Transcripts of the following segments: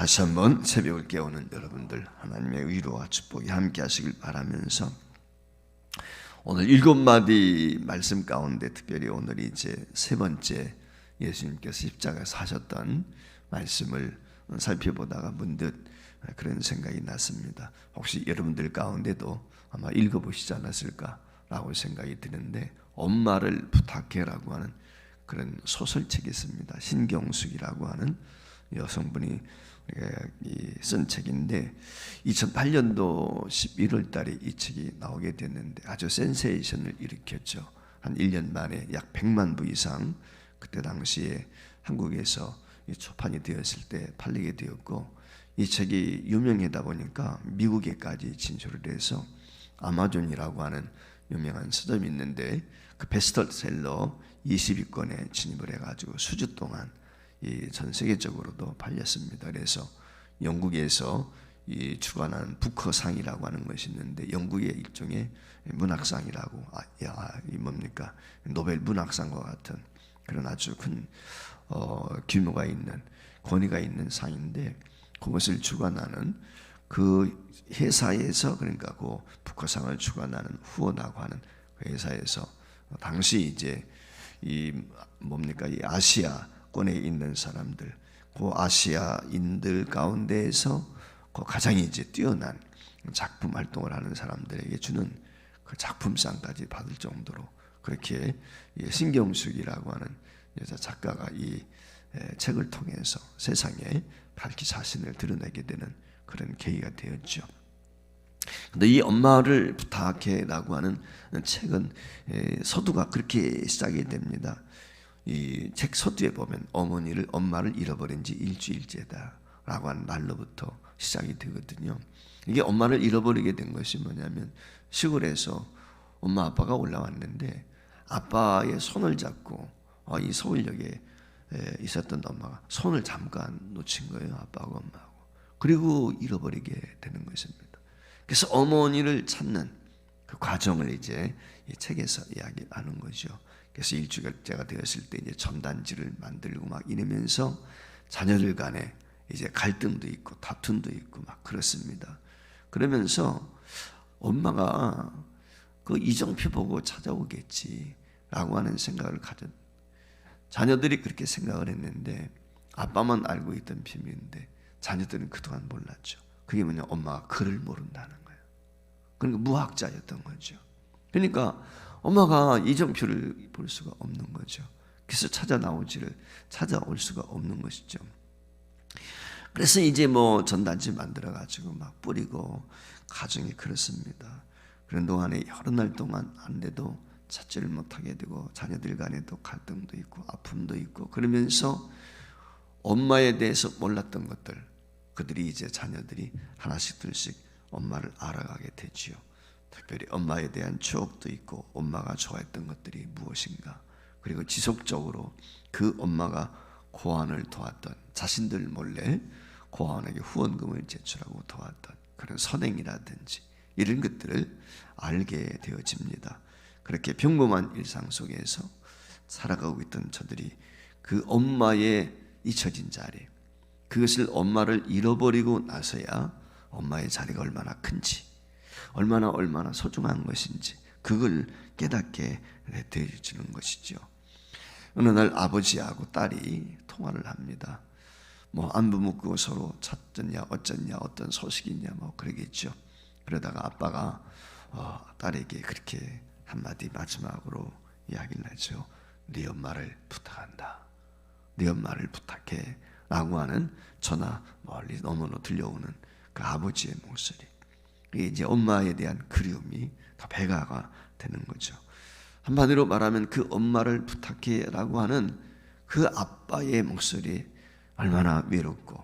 다시 한번 새벽을 깨우는 여러분들, 하나님의 위로와 축복이 함께 하시길 바라면서 오늘 7마디 말씀 가운데 특별히 오늘이 이제 세 번째 예수님께서 십자가에서 하셨던 말씀을 살펴보다가 문득 그런 생각이 났습니다. 혹시 여러분들 가운데도 아마 읽어보시지 않았을까라고 생각이 드는데, 엄마를 부탁해라고 하는 그런 소설책이 있습니다. 신경숙이라고 하는 여성분이 쓴 책인데 2008년도 11월 달에 이 책이 나오게 됐는데 아주 센세이션을 일으켰죠. 한 1년 만에 약 100만 부 이상 그때 당시에 한국에서 초판이 되었을 때 팔리게 되었고, 이 책이 유명하다 보니까 미국에까지 진출을 해서 아마존이라고 하는 유명한 서점이 있는데 그 베스트셀러 20위권에 진입을 해가지고 수주 동안 전 세계적으로도 팔렸습니다. 그래서 영국에서 주관하는 부커상이라고 하는 것이 있는데 영국의 일종의 문학상이라고, 이 뭡니까? 노벨 문학상과 같은 그런 아주 큰 규모가 있는, 권위가 있는 상인데, 그것을 주관하는 그 회사에서, 그러니까 그 부커상을 주관하는 후원하고 하는 그 회사에서 당시 이제 이 아시아권에 있는 사람들, 그 아시아인들 가운데에서 그 가장 이제 뛰어난 작품 활동을 하는 사람들에게 주는 그 작품상까지 받을 정도로 그렇게 신경숙이라고 하는 여자 작가가 이 책을 통해서 세상에 밝히 자신을 드러내게 되는 그런 계기가 되었죠. 근데 이 엄마를 부탁해라고 하는 책은 서두가 그렇게 시작이 됩니다. 이 책 서두에 보면 엄마를 잃어버린 지 일주일째다라고 하는 말로부터 시작이 되거든요. 이게 엄마를 잃어버리게 된 것이 뭐냐면, 시골에서 엄마 아빠가 올라왔는데 아빠의 손을 잡고 이 서울역에 있었던 엄마가 손을 잠깐 놓친 거예요. 아빠하고 엄마하고. 그리고 잃어버리게 되는 것입니다. 그래서 어머니를 찾는 그 과정을 이제 이 책에서 이야기하는 거죠. 그래서 일주일째가 되었을 때 이제 전단지를 만들고 막 이러면서 자녀들 간에 이제 갈등도 있고 다툼도 있고 막 그렇습니다. 그러면서 엄마가 그 이정표 보고 찾아오겠지라고 하는 생각을 자녀들이 그렇게 생각을 했는데, 아빠만 알고 있던 비밀인데 자녀들은 그동안 몰랐죠. 그게 뭐냐, 엄마가 글을 모른다는 거예요. 그러니까 무학자였던 거죠. 그러니까 엄마가 이정표를 볼 수가 없는 거죠. 그래서 찾아올 수가 없는 것이죠. 그래서 이제 전단지 만들어 가지고 막 뿌리고 가정이 그렇습니다. 그런 동안에 여러 날 동안 안 돼도 찾지를 못하게 되고 자녀들 간에도 갈등도 있고 아픔도 있고, 그러면서 엄마에 대해서 몰랐던 것들, 그들이 이제 자녀들이 하나씩 둘씩 엄마를 알아가게 되지요. 특별히 엄마에 대한 추억도 있고 엄마가 좋아했던 것들이 무엇인가, 그리고 지속적으로 그 엄마가 고아원을 도왔던, 자신들 몰래 고아원에게 후원금을 제출하고 도왔던 그런 선행이라든지 이런 것들을 알게 되어집니다. 그렇게 평범한 일상 속에서 살아가고 있던 저들이 그 엄마의 잊혀진 자리, 그것을 엄마를 잃어버리고 나서야 엄마의 자리가 얼마나 큰지, 얼마나 소중한 것인지 그걸 깨닫게 되어주는 것이죠. 어느 날 아버지하고 딸이 통화를 합니다. 안부 묻고 서로 찾았냐 어쩌냐 어떤 소식이 있냐 그러겠죠. 그러다가 아빠가 딸에게 그렇게 한마디 마지막으로 이야기를 하죠. 네 엄마를 부탁한다. 네 엄마를 부탁해 라고 하는 전화 멀리 너머로 들려오는 그 아버지의 목소리, 이게 이제 엄마에 대한 그리움이 더 배가가 되는 거죠. 한마디로 말하면 그 엄마를 부탁해 라고 하는 그 아빠의 목소리 얼마나 외롭고,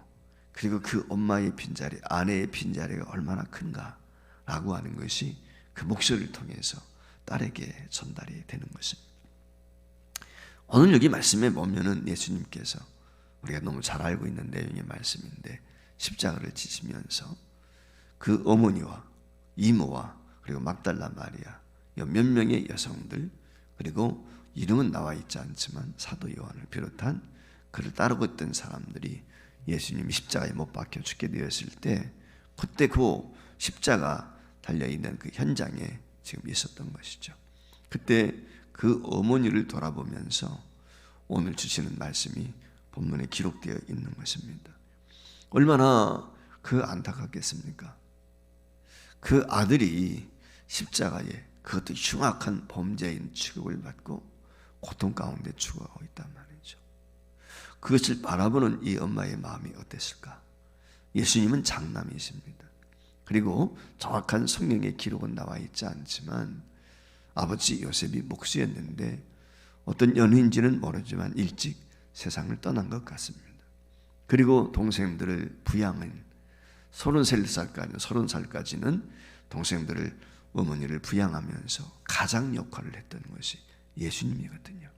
그리고 그 엄마의 빈자리, 아내의 빈자리가 얼마나 큰가 라고 하는 것이 그 목소리를 통해서 딸에게 전달이 되는 것입니다. 오늘 여기 말씀에 보면은 예수님께서 우리가 너무 잘 알고 있는 내용의 말씀인데, 십자가를 지시면서 그 어머니와 이모와 그리고 막달라 마리아, 몇 명의 여성들, 그리고 이름은 나와 있지 않지만 사도 요한을 비롯한 그를 따르고 있던 사람들이 예수님이 십자가에 못 박혀 죽게 되었을 때 그때 그 십자가 달려있는 그 현장에 지금 있었던 것이죠. 그때 그 어머니를 돌아보면서 오늘 주시는 말씀이 본문에 기록되어 있는 것입니다. 얼마나 그 안타깝겠습니까? 그 아들이 십자가에 그것도 흉악한 범죄인 취급을 받고 고통 가운데 죽어가고 있단 말이죠. 그것을 바라보는 이 엄마의 마음이 어땠을까? 예수님은 장남이십니다. 그리고 정확한 성경의 기록은 나와 있지 않지만 아버지 요셉이 목수였는데 어떤 연인지는 모르지만 일찍 세상을 떠난 것 같습니다. 그리고 동생들을 부양한 30살까지는 동생들을 어머니를 부양하면서 가장 역할을 했던 것이 예수님이거든요.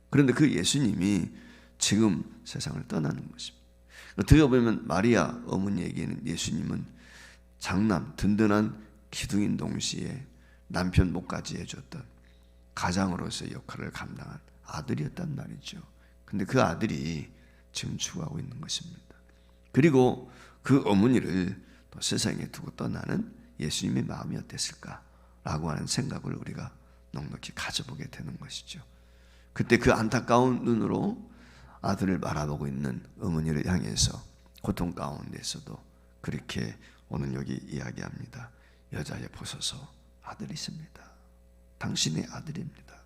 그런데 그 예수님이 지금 세상을 떠나는 것입니다. 어떻게 보면 마리아 어머니에게는 예수님은 장남, 든든한 기둥인 동시에 남편 목까지 해줬던 가장으로서의 역할을 감당한 아들이었단 말이죠. 근데 그 아들이 지금 죽어가고 있는 것입니다. 그리고 그 어머니를 또 세상에 두고 떠나는 예수님의 마음이 어땠을까라고 하는 생각을 우리가 넉넉히 가져보게 되는 것이죠. 그때 그 안타까운 눈으로 아들을 바라보고 있는 어머니를 향해서 고통 가운데서도 그렇게 오늘 여기 이야기합니다. 여자여 보소서 아들이 있습니다. 당신의 아들입니다.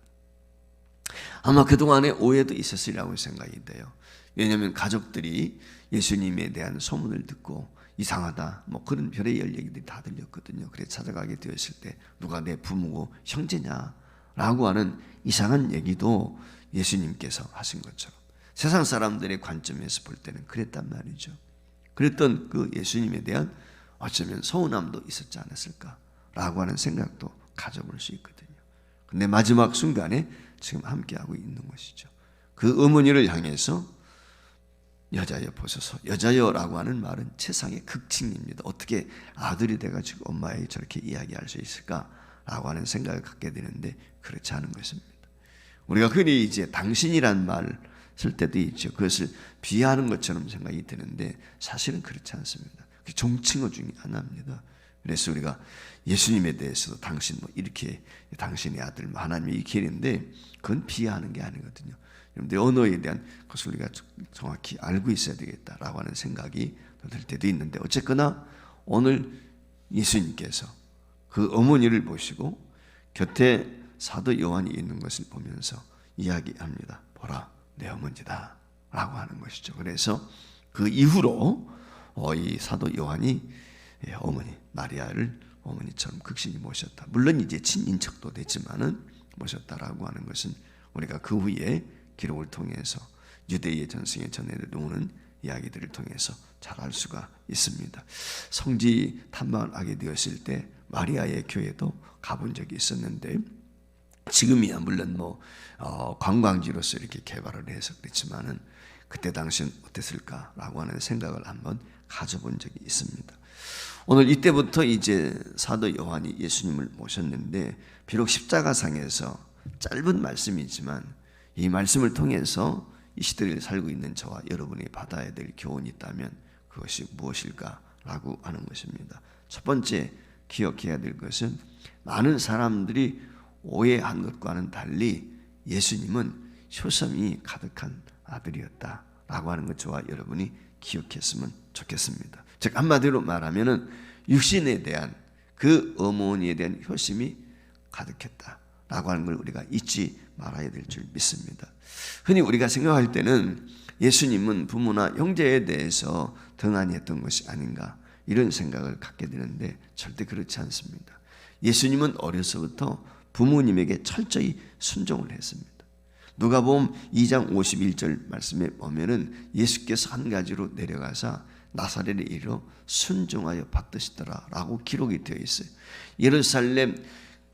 아마 그동안에 오해도 있었으리라고 생각이 돼요. 왜냐하면 가족들이 예수님에 대한 소문을 듣고 이상하다 뭐 그런 별의별 얘기들이 다 들렸거든요. 그래 찾아가게 되었을 때 누가 내 부모고 형제냐라고 하는 이상한 얘기도 예수님께서 하신 것처럼 세상 사람들의 관점에서 볼 때는 그랬단 말이죠. 그랬던 그 예수님에 대한 어쩌면 서운함도 있었지 않았을까라고 하는 생각도 가져볼 수 있거든요. 근데 마지막 순간에 지금 함께하고 있는 것이죠. 그 어머니를 향해서 여자여 보소서, 여자여라고 하는 말은 세상의 극칭입니다. 어떻게 아들이 돼가지고 엄마에게 저렇게 이야기할 수 있을까라고 하는 생각을 갖게 되는데 그렇지 않은 것입니다. 우리가 흔히 이제 당신이란 말 쓸 때도 있죠. 그것을 비하하는 것처럼 생각이 드는데 사실은 그렇지 않습니다. 종칭어 중에 하나입니다. 그래서 우리가 예수님에 대해서도 당신 뭐 이렇게 당신의 아들 하나님이 이렇게 했는데 그건 비하하는 게 아니거든요. 여러분들 언어에 대한 것을 우리가 정확히 알고 있어야 되겠다라고 하는 생각이 들 때도 있는데 어쨌거나 오늘 예수님께서 그 어머니를 보시고 곁에 사도 요한이 있는 것을 보면서 이야기합니다. 보라 내 어머니다 라고 하는 것이죠. 그래서 그 이후로 이 사도 요한이 어머니 마리아를 어머니처럼 극신히 모셨다. 물론 이제 친인척도 됐지만은 모셨다라고 하는 것은 우리가 그 후에 기록을 통해서 유대의 전승에 전해오는 이야기들을 통해서 잘 알 수가 있습니다. 성지 탐방을 하게 되었을 때 마리아의 교회도 가본 적이 있었는데 지금이야 물론 관광지로서 이렇게 개발을 해서 그렇지만은 그때 당시는 어땠을까라고 하는 생각을 한번 가져본 적이 있습니다. 오늘 이때부터 이제 사도 요한이 예수님을 모셨는데 비록 십자가상에서 짧은 말씀이지만 이 말씀을 통해서 이 시대를 살고 있는 저와 여러분이 받아야 될 교훈이 있다면 그것이 무엇일까라고 하는 것입니다. 첫 번째 기억해야 될 것은 많은 사람들이 오해한 것과는 달리 예수님은 효성이 가득한 아들이었다라고 하는 것 저와 여러분이 기억했으면 좋겠습니다. 즉 한마디로 말하면은 육신에 대한 그 어머니에 대한 효심이 가득했다라고 하는 걸 우리가 잊지 말아야 될 줄 믿습니다. 흔히 우리가 생각할 때는 예수님은 부모나 형제에 대해서 등한히 했던 것이 아닌가 이런 생각을 갖게 되는데 절대 그렇지 않습니다. 예수님은 어려서부터 부모님에게 철저히 순종을 했습니다. 누가복음 2장 51절 말씀에 보면은 예수께서 한 가지로 내려가사 나사렛에 이르러 순종하여 받으시더라라고 기록이 되어 있어요. 예루살렘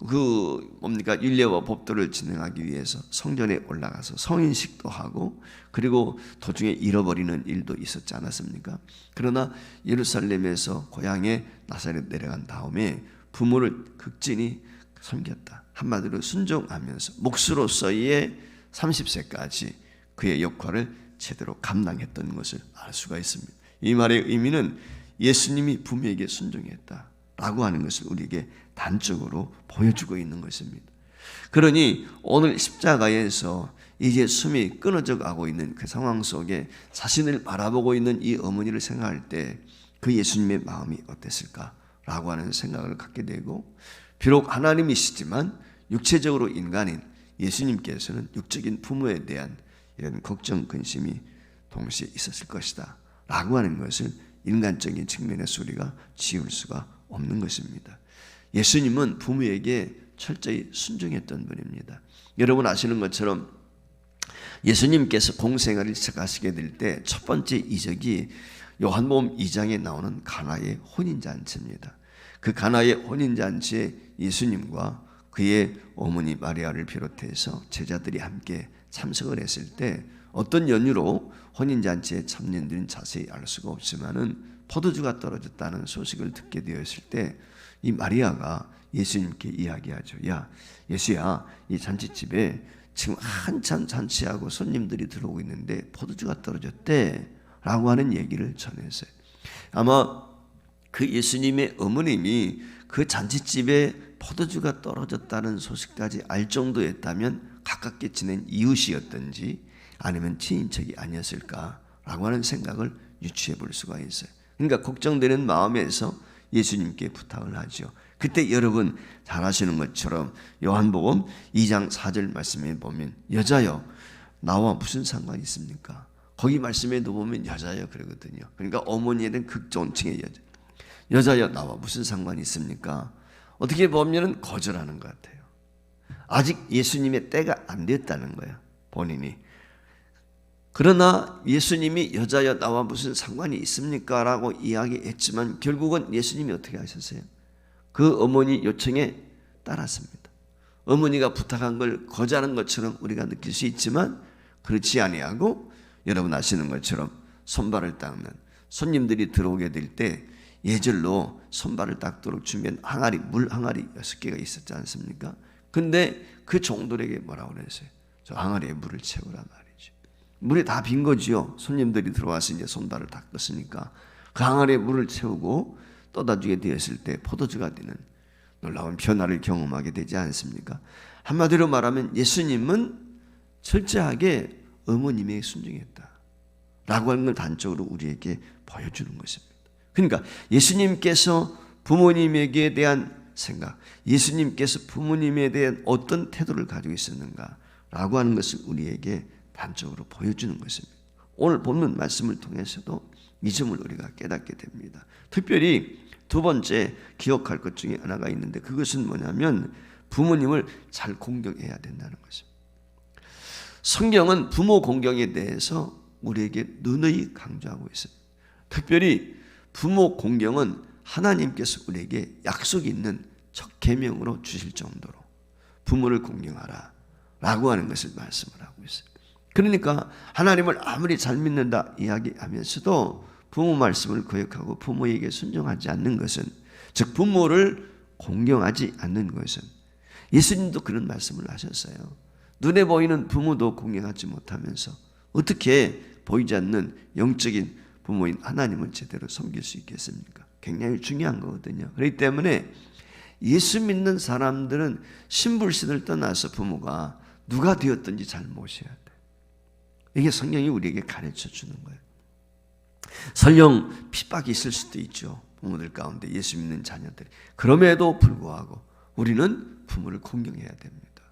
율례와 법도를 진행하기 위해서 성전에 올라가서 성인식도 하고 그리고 도중에 잃어버리는 일도 있었지 않았습니까? 그러나 예루살렘에서 고향에 나사렛 내려간 다음에 부모를 극진히 섬겼다. 한마디로 순종하면서 목수로서의 30세까지 그의 역할을 제대로 감당했던 것을 알 수가 있습니다. 이 말의 의미는 예수님이 부모에게 순종했다라고 하는 것을 우리에게 단적으로 보여주고 있는 것입니다. 그러니 오늘 십자가에서 이제 숨이 끊어져 가고 있는 그 상황 속에 자신을 바라보고 있는 이 어머니를 생각할 때 그 예수님의 마음이 어땠을까라고 하는 생각을 갖게 되고, 비록 하나님이시지만 육체적으로 인간인 예수님께서는 육적인 부모에 대한 이런 걱정, 근심이 동시에 있었을 것이다 라고 하는 것을 인간적인 측면에서 우리가 지울 수가 없는 것입니다. 예수님은 부모에게 철저히 순종했던 분입니다. 여러분 아시는 것처럼 예수님께서 공생활을 시작하시게 될 때 첫 번째 이적이 요한복음 2장에 나오는 가나의 혼인잔치입니다. 그 가나의 혼인잔치에 예수님과 그의 어머니 마리아를 비롯해서 제자들이 함께 참석을 했을 때 어떤 연유로 혼인잔치에 참여인들은 자세히 알 수가 없지만은 포도주가 떨어졌다는 소식을 듣게 되었을 때 이 마리아가 예수님께 이야기하죠. 야, 예수야, 이 잔치집에 지금 한참 잔치하고 손님들이 들어오고 있는데 포도주가 떨어졌대 라고 하는 얘기를 전했어요. 아마 그 예수님의 어머님이 그 잔치집에 포도주가 떨어졌다는 소식까지 알 정도였다면 가깝게 지낸 이웃이었던지 아니면 친인척이 아니었을까라고 하는 생각을 유추해 볼 수가 있어요. 그러니까 걱정되는 마음에서 예수님께 부탁을 하죠. 그때 여러분 잘 아시는 것처럼 요한복음 2장 4절 말씀에 보면 여자여 나와 무슨 상관이 있습니까? 거기 말씀에도 보면 여자여 그러거든요. 그러니까 어머니에 대한 극존칭의 여자여 나와 무슨 상관이 있습니까? 어떻게 보면 거절하는 것 같아요. 아직 예수님의 때가 안 됐다는 거예요, 본인이. 그러나 예수님이 여자여 나와 무슨 상관이 있습니까? 라고 이야기했지만 결국은 예수님이 어떻게 하셨어요? 그 어머니 요청에 따랐습니다. 어머니가 부탁한 걸 거절하는 것처럼 우리가 느낄 수 있지만 그렇지 아니하고 여러분 아시는 것처럼 손발을 닦는 손님들이 들어오게 될 때 예절로 손발을 닦도록 준비한 항아리, 물 항아리 6개가 있었지 않습니까? 근데 그 종들에게 뭐라고 그랬어요? 저 항아리에 물을 채우란 말이죠. 물이 다 빈 거지요. 손님들이 들어와서 이제 손발을 닦았으니까 그 항아리에 물을 채우고 떠다주게 되었을 때 포도주가 되는 놀라운 변화를 경험하게 되지 않습니까? 한마디로 말하면 예수님은 철저하게 어머님에게 순종했다 라고 하는 걸 단적으로 우리에게 보여주는 것입니다. 그러니까 예수님께서 부모님에게 대한 생각, 예수님께서 부모님에 대한 어떤 태도를 가지고 있었는가 라고 하는 것을 우리에게 단적으로 보여주는 것입니다. 오늘 본문 말씀을 통해서도 이 점을 우리가 깨닫게 됩니다. 특별히 두 번째 기억할 것 중에 하나가 있는데 그것은 뭐냐면 부모님을 잘 공경해야 된다는 것입니다. 성경은 부모 공경에 대해서 우리에게 누누이 강조하고 있습니다. 특별히 부모 공경은 하나님께서 우리에게 약속이 있는 첫 계명으로 주실 정도로 부모를 공경하라 라고 하는 것을 말씀을 하고 있어요. 그러니까 하나님을 아무리 잘 믿는다 이야기하면서도 부모 말씀을 거역하고 부모에게 순종하지 않는 것은, 즉 부모를 공경하지 않는 것은, 예수님도 그런 말씀을 하셨어요. 눈에 보이는 부모도 공경하지 못하면서 어떻게 보이지 않는 영적인 부모인 하나님을 제대로 섬길 수 있겠습니까? 굉장히 중요한 거거든요. 그렇기 때문에 예수 믿는 사람들은 신불신을 떠나서 부모가 누가 되었든지 잘 모셔야 돼. 이게 성경이 우리에게 가르쳐 주는 거예요. 설령 핍박이 있을 수도 있죠. 부모들 가운데 예수 믿는 자녀들이. 그럼에도 불구하고 우리는 부모를 공경해야 됩니다.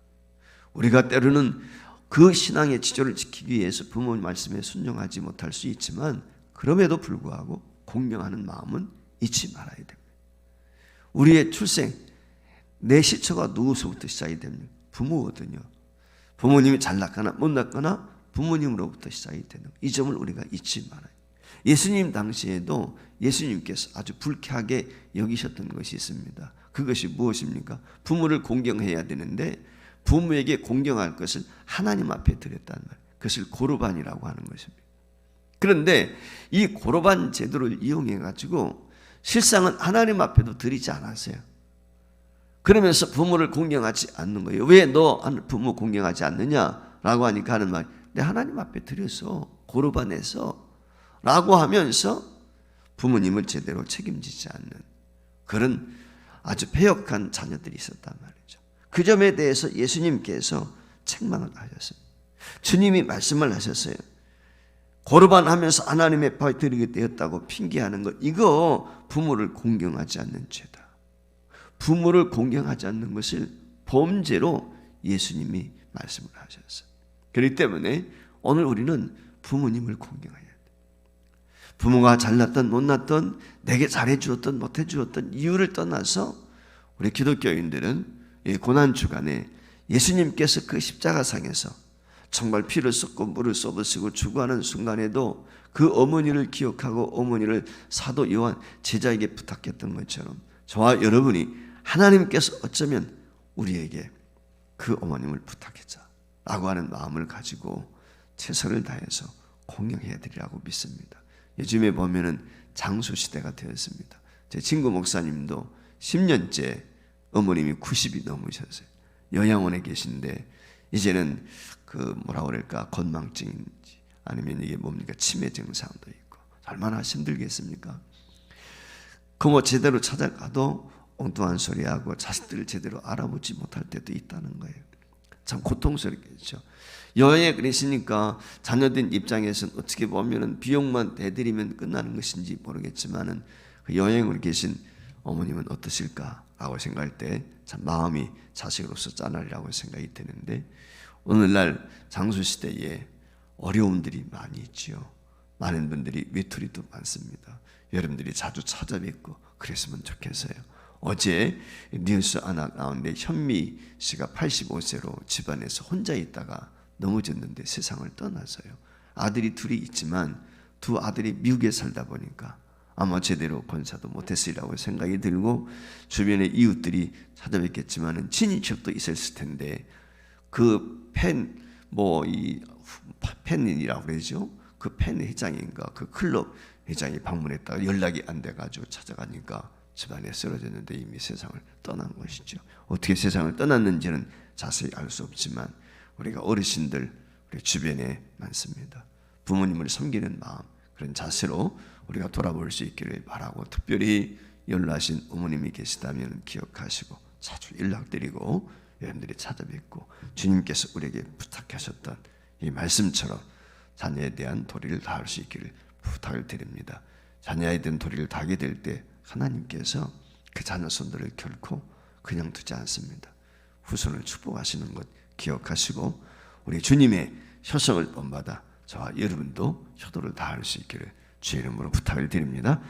우리가 때로는 그 신앙의 지조를 지키기 위해서 부모 말씀에 순종하지 못할 수 있지만 그럼에도 불구하고 공경하는 마음은 잊지 말아야 됩니다. 우리의 출생, 내 시초가 누구서부터 시작이 됩니까? 부모거든요. 부모님이 잘 낳거나 못 낳거나 부모님으로부터 시작이 되는 이 점을 우리가 잊지 말아요. 예수님 당시에도 예수님께서 아주 불쾌하게 여기셨던 것이 있습니다. 그것이 무엇입니까? 부모를 공경해야 되는데 부모에게 공경할 것을 하나님 앞에 드렸다는 말, 그것을 고르반이라고 하는 것입니다. 그런데 이 고르반 제도를 이용해 가지고 실상은 하나님 앞에도 드리지 않았어요. 그러면서 부모를 공경하지 않는 거예요. 왜 너 부모 공경하지 않느냐라고 하니까 하는 말, 내 하나님 앞에 드려서 고르반해서 라고 하면서 부모님을 제대로 책임지지 않는 그런 아주 패역한 자녀들이 있었단 말이죠. 그 점에 대해서 예수님께서 책망을 하셨습니다. 주님이 말씀을 하셨어요. 고르반하면서 하나님의 앞에 드리게 되었다고 핑계하는 것, 이거 부모를 공경하지 않는 죄다. 부모를 공경하지 않는 것을 범죄로 예수님이 말씀을 하셨어요. 그렇기 때문에 오늘 우리는 부모님을 공경해야 돼. 부모가 잘났던 못났던, 내게 잘해주었던 못해주었던 이유를 떠나서 우리 기독교인들은 이 고난주간에 예수님께서 그 십자가상에서 정말 피를 쏟고 물을 쏟으시고 죽어가는 순간에도 그 어머니를 기억하고 어머니를 사도 요한 제자에게 부탁했던 것처럼 저와 여러분이 하나님께서 어쩌면 우리에게 그 어머님을 부탁했자라고 하는 마음을 가지고 최선을 다해서 공경해야 되리라고 믿습니다. 요즘에 보면은 장수시대가 되었습니다. 제 친구 목사님도 10년째 어머님이 90이 넘으셨어요. 요양원에 계신데 이제는 그 뭐라 그럴까 건망증인지 아니면 이게 뭡니까 치매 증상도 있고 얼마나 힘들겠습니까? 그 뭐 제대로 찾아가도 엉뚱한 소리하고 자식들을 제대로 알아보지 못할 때도 있다는 거예요. 참 고통스럽겠죠. 여행에 그러시니까 자녀들 입장에서는 어떻게 보면은 비용만 대드리면 끝나는 것인지 모르겠지만은 그 여행으로 계신 어머님은 어떠실까라고 생각할 때 참 마음이 자식으로서 짠하리라고 생각이 드는데 오늘날 장수시대에 어려움들이 많이 있지요. 많은 분들이 외톨이도 많습니다. 여러분들이 자주 찾아뵙고 그랬으면 좋겠어요. 어제 뉴스 하나 나오는데 현미 씨가 85세로 집안에서 혼자 있다가 넘어졌는데 세상을 떠나서요. 아들이 둘이 있지만 두 아들이 미국에 살다 보니까 아마 제대로 권사도 못했으리라고 생각이 들고 주변의 이웃들이 찾아뵙겠지만은 친인척도 있었을 텐데 그 팬이라고 그러죠. 그 팬 회장인가 그 클럽 회장이 방문했다가 연락이 안 돼가지고 찾아가니까 집안에 쓰러졌는데 이미 세상을 떠난 것이죠. 어떻게 세상을 떠났는지는 자세히 알 수 없지만 우리가 어르신들 우리 주변에 많습니다. 부모님을 섬기는 마음 그런 자세로 우리가 돌아볼 수 있기를 바라고 특별히 연로하신 어머님이 계시다면 기억하시고 자주 연락드리고 여러분들이 찾아뵙고 주님께서 우리에게 부탁하셨던 이 말씀처럼 자녀에 대한 도리를 다할 수 있기를 부탁을 드립니다. 자녀에 대한 도리를 다하게 될 때 하나님께서 그 자녀 손들을 결코 그냥 두지 않습니다. 후손을 축복하시는 것 기억하시고 우리 주님의 효성을 본받아 저와 여러분도 효도를 다할 수 있기를 주의 이름으로 부탁을 드립니다.